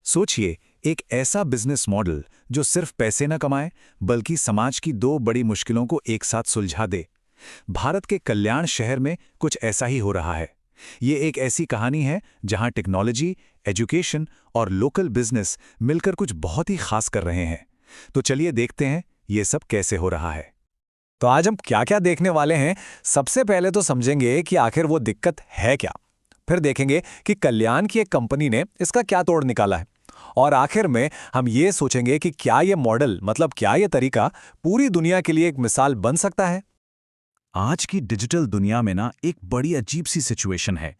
सोचिए, एक ऐसा बिजनेस मॉडल जो सिर्फ पैसे न कमाए बल्कि समाज की दो बड़ी मुश्किलों को एक साथ सुलझा दे। भारत के कल्याण शहर में कुछ ऐसा ही हो रहा है। ये एक ऐसी कहानी है जहां टेक्नोलॉजी, एजुकेशन और लोकल बिजनेस मिलकर कुछ बहुत ही खास कर रहे हैं। तो चलिए देखते हैं ये सब कैसे हो रहा है। तो आज हम क्या क्या देखने वाले हैं। सबसे पहले तो समझेंगे कि आखिर वो दिक्कत है क्या। फिर देखेंगे कि कल्याण की एक कंपनी ने इसका क्या तोड़ निकाला है। और आखिर में हम ये सोचेंगे कि क्या ये मॉडल क्या ये तरीका पूरी दुनिया के लिए एक मिसाल बन सकता है। आज की डिजिटल दुनिया में एक बड़ी अजीब सी सिचुएशन है।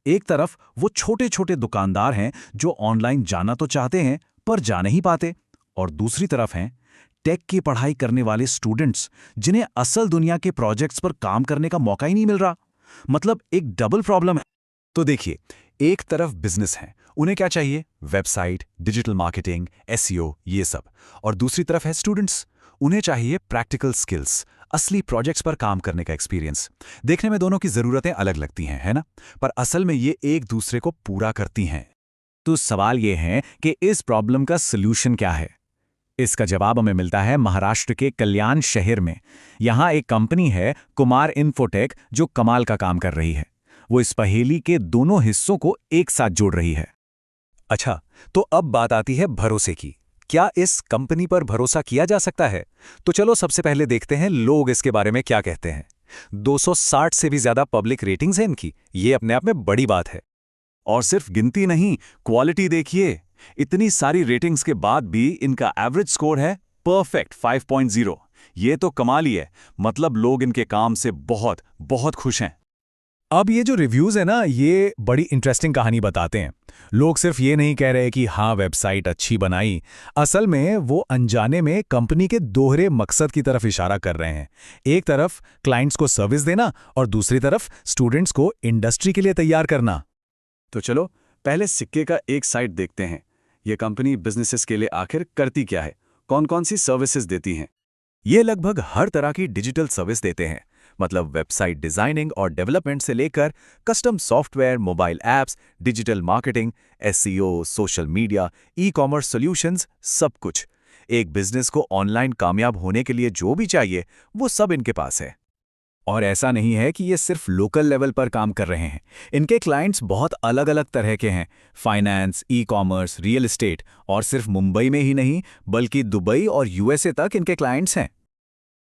एक तरफ वो छोटे छोटे दुकानदार हैं जो ऑनलाइन जाना तो चाहते हैं पर जा नहीं पाते, और दूसरी तरफ हैं टेक की पढ़ाई करने वाले स्टूडेंट्स जिन्हें असल दुनिया के प्रोजेक्ट्स पर काम करने का मौका ही नहीं मिल रहा। मतलब एक डबल प्रॉब्लम है। तो देखिए, एक तरफ बिजनेस है, उन्हें क्या चाहिए? वेबसाइट, डिजिटल मार्केटिंग, एसईओ, ये सब। और दूसरी तरफ है स्टूडेंट्स, उन्हें चाहिए प्रैक्टिकल स्किल्स, असली प्रोजेक्ट्स पर काम करने का एक्सपीरियंस। देखने में दोनों की जरूरतें अलग लगती हैं, है ना? पर असल में ये एक दूसरे को पूरा करती हैं। तो सवाल ये है कि इस प्रॉब्लम का सोल्यूशन क्या है? इसका जवाब हमें मिलता है महाराष्ट्र के कल्याण शहर में। यहां एक कंपनी है कुमार इन्फोटेक जो कमाल का काम कर रही है। वो इस पहेली के दोनों हिस्सों को एक साथ जोड़ रही है। अच्छा, तो अब बात आती है भरोसे की। क्या इस कंपनी पर भरोसा किया जा सकता है? तो चलो सबसे पहले देखते हैं लोग इसके बारे में क्या कहते हैं। 260 से भी ज्यादा पब्लिक रेटिंग्स हैं इनकी। ये अपने आप में बड़ी बात है। और सिर्फ गिनती नहीं, क्वालिटी देखिए। इतनी सारी रेटिंग्स के बाद भी इनका एवरेज स्कोर है परफेक्ट 5.0। ये तो कमाल ही है। मतलब लोग इनके काम से बहुत बहुत खुश हैं। अब ये जो रिव्यूज है ना, ये बड़ी इंटरेस्टिंग कहानी बताते हैं। लोग सिर्फ ये नहीं कह रहे कि हाँ वेबसाइट अच्छी बनाई। असल में वो अनजाने में कंपनी के दोहरे मकसद की तरफ इशारा कर रहे हैं। एक तरफ क्लाइंट्स को सर्विस देना और दूसरी तरफ स्टूडेंट्स को इंडस्ट्री के लिए तैयार करना। तो चलो पहले सिक्के का एक साइड देखते हैं। ये कंपनी बिजनेसेस के लिए आखिर करती क्या है, कौन कौन सी सर्विसेज देती हैं? ये लगभग हर तरह की डिजिटल सर्विस देते हैं। मतलब वेबसाइट डिजाइनिंग और डेवलपमेंट से लेकर custom software, mobile apps, digital marketing, SEO, social media, e commerce solutions, सब कुछ। एक बिजनेस को ऑनलाइन कामयाब होने के लिए जो भी चाहिए वो सब इनके पास है। और ऐसा नहीं है कि ये सिर्फ लोकल लेवल पर काम कर रहे हैं। इनके क्लाइंट्स बहुत अलग अलग तरह के हैं। Finance, e commerce, real estate, और सिर्फ मुंबई में ही नहीं बल्कि दुबई और यूएसए तक इनके क्लाइंट्स हैं।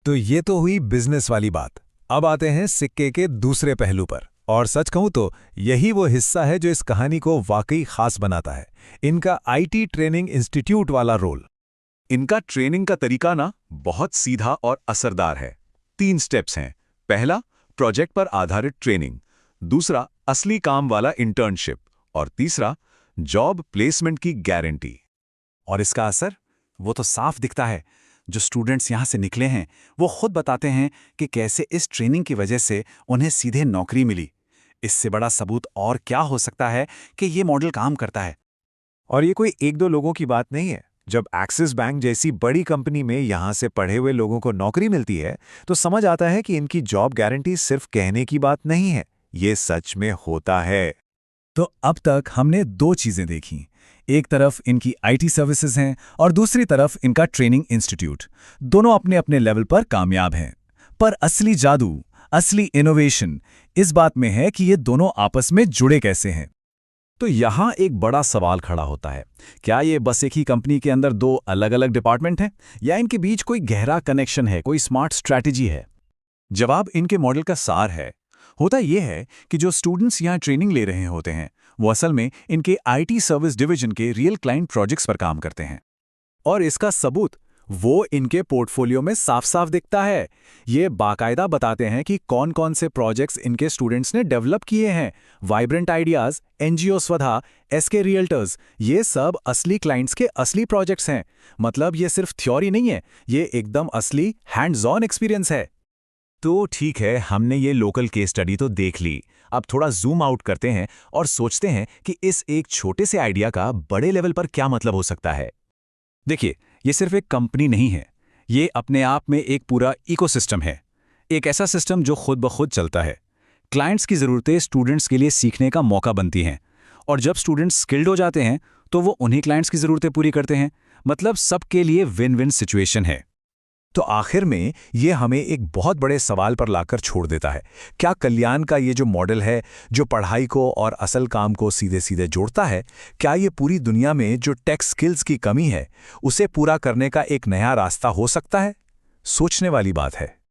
तो ये तो हुई बिजनेस वाली बात। अब आते हैं सिक्के के दूसरे पहलू पर। और सच कहूं तो यही वो हिस्सा है जो इस कहानी को वाकई खास बनाता है। इनका आईटी ट्रेनिंग इंस्टीट्यूट वाला रोल। इनका ट्रेनिंग का तरीका बहुत सीधा और असरदार है। 3 स्टेप्स हैं। पहला, प्रोजेक्ट पर आधारित ट्रेनिंग। दूसरा, असली काम वाला इंटर्नशिप। और तीसरा, जॉब प्लेसमेंट की गारंटी। और इसका असर वो तो साफ दिखता है। जो स्टूडेंट्स यहां से निकले हैं वो खुद बताते हैं कि कैसे इस ट्रेनिंग की वजह से उन्हें सीधे नौकरी मिली। इससे बड़ा सबूत और क्या हो सकता है कि ये मॉडल काम करता है। और ये कोई एक दो लोगों की बात नहीं है। जब एक्सिस बैंक जैसी बड़ी कंपनी में यहां से पढ़े हुए लोगों को नौकरी मिलती है तो समझ आता है कि इनकी जॉब गारंटी सिर्फ कहने की बात नहीं है, ये सच में होता है। तो अब तक हमने 2 चीजें देखी। एक तरफ इनकी आईटी सर्विसेज हैं और दूसरी तरफ इनका ट्रेनिंग इंस्टीट्यूट। दोनों अपने अपने लेवल पर कामयाब हैं। पर असली जादू, असली इनोवेशन इस बात में है कि ये दोनों आपस में जुड़े कैसे हैं। तो यहां एक बड़ा सवाल खड़ा होता है, क्या ये बस एक ही कंपनी के अंदर 2 अलग अलग डिपार्टमेंट हैं, या इनके बीच कोई गहरा कनेक्शन है, कोई स्मार्ट स्ट्रैटेजी है? जवाब इनके मॉडल का सार है। होता यह है कि जो स्टूडेंट्स यहां ट्रेनिंग ले रहे होते हैं वो असल में इनके आईटी सर्विस डिवीजन के रियल क्लाइंट प्रोजेक्ट्स पर काम करते हैं। और इसका सबूत वो इनके पोर्टफोलियो में साफ साफ दिखता है। ये बाकायदा बताते हैं कि कौन कौन से प्रोजेक्ट्स इनके स्टूडेंट्स ने डेवलप किए हैं। वाइब्रेंट आइडियाज, एनजीओ स्वधा, एसके रियल्टर्स, ये सब असली क्लाइंट्स के असली प्रोजेक्ट्स हैं। मतलब ये सिर्फ थ्योरी नहीं है, ये एकदम असली हैंड्स ऑन एक्सपीरियंस है। तो ठीक है, हमने ये लोकल केस स्टडी तो देख ली। अब थोड़ा जूम आउट करते हैं और सोचते हैं कि इस एक छोटे से आइडिया का बड़े लेवल पर क्या मतलब हो सकता है। देखिए, ये सिर्फ एक कंपनी नहीं है, ये अपने आप में एक पूरा इकोसिस्टम है। एक ऐसा सिस्टम जो खुद ब खुद चलता है। क्लाइंट्स की ज़रूरतें स्टूडेंट्स के लिए सीखने का मौका बनती हैं, और जब स्टूडेंट्स स्किल्ड हो जाते हैं तो वो उन्हीं क्लाइंट्स की ज़रूरतें पूरी करते हैं। मतलब सबके लिए विन विन सिचुएशन है। तो आखिर में ये हमें एक बहुत बड़े सवाल पर लाकर छोड़ देता है। क्या कल्याण का ये जो मॉडल है, जो पढ़ाई को और असल काम को सीधे सीधे जोड़ता है, क्या ये पूरी दुनिया में जो टेक स्किल्स की कमी है, उसे पूरा करने का एक नया रास्ता हो सकता है? सोचने वाली बात है।